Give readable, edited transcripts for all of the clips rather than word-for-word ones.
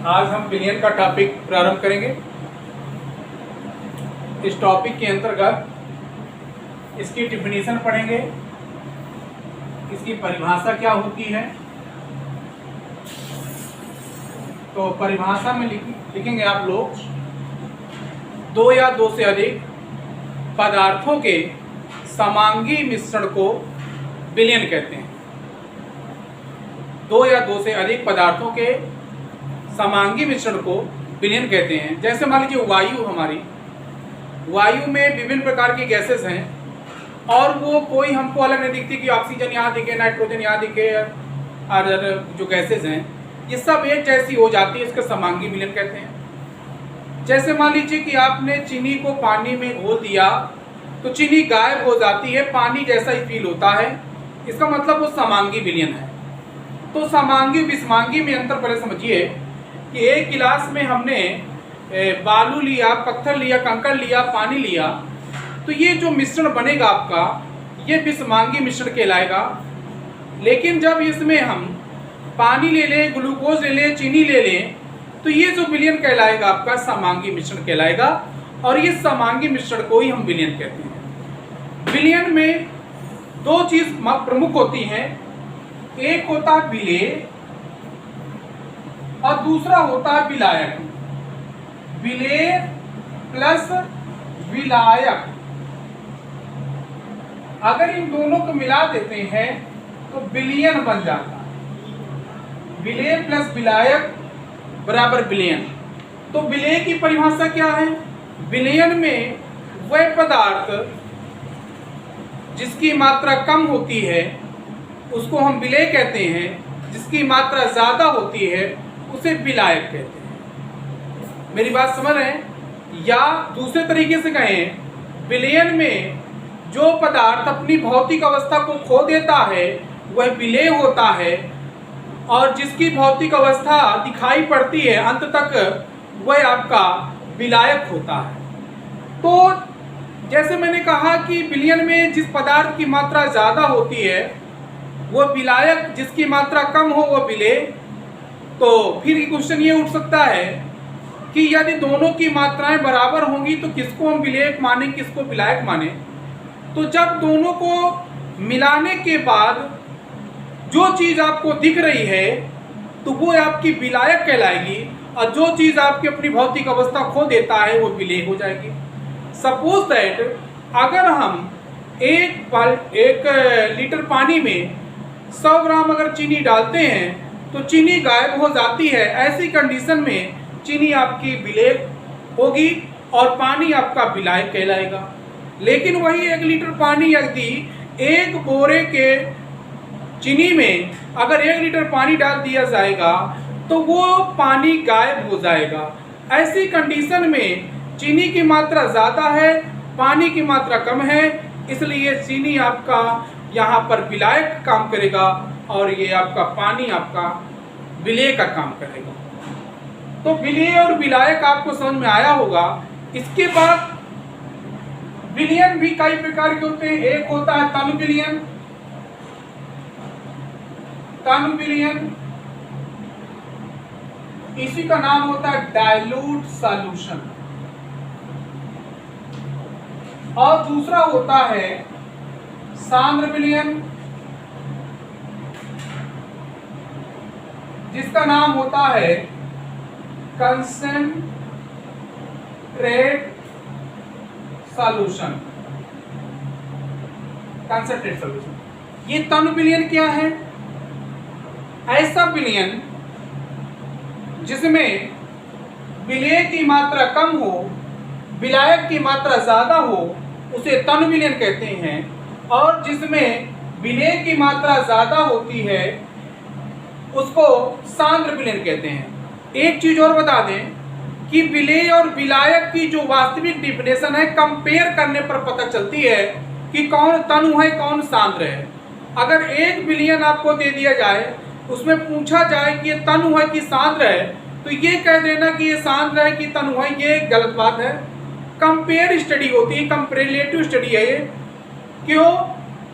आज हम बिलियन का टॉपिक प्रारंभ करेंगे। इस टॉपिक के अंतर्गत इसकी डिफिनीशन पढ़ेंगे, इसकी परिभाषा क्या होती है। तो परिभाषा में लिखेंगे आप लोग, दो या दो से अधिक पदार्थों के समांगी मिश्रण को बिलियन कहते हैं। दो या दो से अधिक पदार्थों के समांगी मिश्रण को बिलियन कहते हैं। जैसे मान लीजिए वायु में विभिन्न प्रकार की गैसेस हैं और वो कोई हमको अलग नहीं दिखती कि ऑक्सीजन यहाँ दिखे, नाइट्रोजन यहाँ दिखे, और जो गैसेस हैं ये सब एक जैसी हो जाती है, इसका समांगी मिलन कहते हैं। जैसे मान लीजिए कि आपने चीनी को पानी में घोल दिया तो चीनी गायब हो जाती है, पानी जैसा ही फील होता है, इसका मतलब वो समांगी विलयन है। तो समांगी विषमांगी में अंतर पहले समझिए कि एक गिलास में हमने बालू लिया, पत्थर लिया, कंकड़ लिया, पानी लिया, तो ये जो मिश्रण बनेगा आपका ये विषमांगी मिश्रण कहलाएगा। लेकिन जब इसमें हम पानी ले लें, ग्लूकोज ले लें, चीनी ले लें, तो ये जो विलयन कहलाएगा आपका समांगी मिश्रण कहलाएगा, और ये समांगी मिश्रण को ही हम विलयन कहते हैं। विलयन में दो चीज प्रमुख होती हैं, एक होता है विलेय और दूसरा होता है विलायक। विलेय प्लस विलायक, अगर इन दोनों को मिला देते हैं तो विलयन बन जाता है। विलेय प्लस विलायक बराबर विलयन। तो विलेय की परिभाषा क्या है? विलयन में वह पदार्थ जिसकी मात्रा कम होती है उसको हम विलेय कहते हैं, जिसकी मात्रा ज्यादा होती है उसे विलायक कहते हैं। मेरी बात समझ रहे हैं? या दूसरे तरीके से कहें, विलयन में जो पदार्थ अपनी भौतिक अवस्था को खो देता है वह विलेय होता है, और जिसकी भौतिक अवस्था दिखाई पड़ती है अंत तक वह आपका विलायक होता है। तो जैसे मैंने कहा कि विलयन में जिस पदार्थ की मात्रा ज्यादा होती है वो विलायक, जिसकी मात्रा कम हो वो विलेय। तो फिर क्वेश्चन ये उठ सकता है कि यदि दोनों की मात्राएं बराबर होंगी तो किसको हम विलेयक माने, किसको विलायक माने? तो जब दोनों को मिलाने के बाद जो चीज आपको दिख रही है तो वो आपकी विलायक कहलाएगी, और जो चीज आपकी अपनी भौतिक अवस्था खो देता है वो विलेय हो जाएगी। सपोज दैट अगर हम एक लीटर पानी में 100 ग्राम अगर चीनी डालते हैं तो चीनी गायब हो जाती है। ऐसी कंडीशन में चीनी आपकी विलेय होगी और पानी आपका विलायक कहलाएगा। लेकिन वही 1 लीटर पानी यदि एक बोरे के चीनी में अगर 1 लीटर पानी डाल दिया जाएगा तो वो पानी गायब हो जाएगा। ऐसी कंडीशन में चीनी की मात्रा ज़्यादा है, पानी की मात्रा कम है, इसलिए चीनी आपका यहाँ पर विलायक काम करेगा और ये आपका पानी आपका विलेय का काम करेगा। तो विलेय और विलायक आपको समझ में आया होगा। इसके बाद विलयन भी कई प्रकार के होते हैं। एक होता है तनु विलयन। तनु विलयन इसी का नाम होता है डाइल्यूट सॉल्यूशन। और दूसरा होता है सांद्र विलयन, जिसका नाम होता है कंसंट्रेट सॉल्यूशन। कंसंट्रेट सॉल्यूशन ये तनु विलयन क्या है? ऐसा विलयन जिसमें विलेय की मात्रा कम हो, विलायक की मात्रा ज्यादा हो, उसे तनु विलयन कहते हैं। और जिसमें विलेय की मात्रा ज्यादा होती है उसको सांद्र विलयन कहते हैं। एक चीज और बता दें कि विलेय और विलायक की जो वास्तविक डिफिनेशन है कंपेयर करने पर पता चलती है कि कौन तनु है कौन सांद्र है। अगर एक विलयन आपको दे दिया जाए, उसमें पूछा जाए कि ये तनु है कि सांद्र है, तो ये कह देना कि ये सांद्र है कि तनु है, ये गलत बात है। कंपेयर स्टडी होती है, कंपेरेटिव स्टडी है ये। क्यों?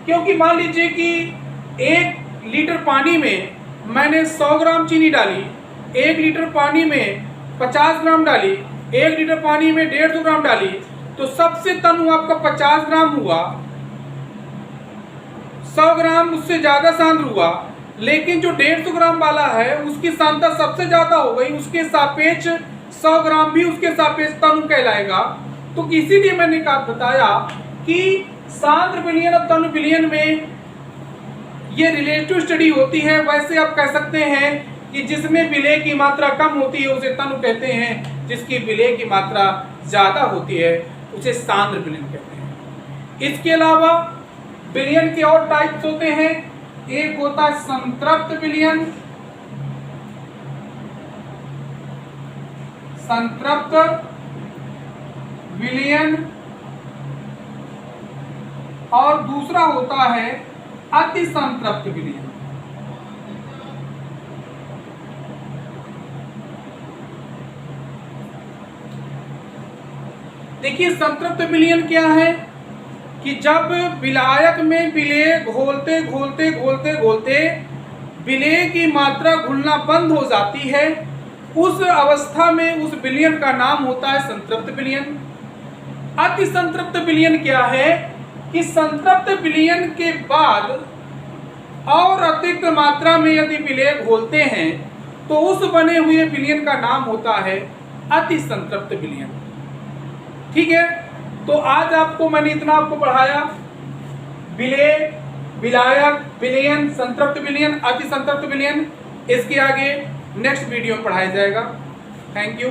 क्योंकि मान लीजिए कि 1 लीटर पानी में मैंने 100 ग्राम चीनी डाली, 1 लीटर पानी में 50 ग्राम डाली, 1 लीटर पानी में 150 ग्राम डाली, तो सबसे तनु आपका 50 ग्राम हुआ, 100 ग्राम उससे ज्यादा सांद्र हुआ। लेकिन जो 150 ग्राम वाला है उसकी सांद्रता सबसे ज्यादा हो गई, उसके सापेक्ष 100 ग्राम भी उसके सापेक्ष तनु कहलाएगा। तो इसीलिए मैंने बताया कि सांद्र विलयन और तनु विलयन में ये रिलेटिव स्टडी होती है। वैसे आप कह सकते हैं कि जिसमें विलेय की मात्रा कम होती है उसे तनु कहते हैं, जिसकी विलेय की मात्रा ज्यादा होती है उसे सांद्र विलयन कहते हैं। इसके अलावा विलयन के और टाइप्स होते हैं। एक होता है संतृप्त विलयन, संतृप्त विलयन, और दूसरा होता है अति संतृप्त विलयन। देखिए संतृप्त विलयन क्या है कि जब विलायक में विलेय घोलते घोलते घोलते घोलते विलेय की मात्रा घुलना बंद हो जाती है, उस अवस्था में उस विलयन का नाम होता है संतृप्त विलयन। अति संतृप्त विलयन क्या है कि संतृप्त विलयन के बाद और अतिरिक्त मात्रा में यदि विलेय घोलते हैं तो उस बने हुए विलयन का नाम होता है अति संतृप्त विलयन। ठीक है, तो आज आपको मैंने इतना आपको पढ़ाया, विलेय, विलायक, विलयन, संतृप्त विलयन, अति संतृप्त विलयन। इसके आगे नेक्स्ट वीडियो में पढ़ाया जाएगा। Thank you.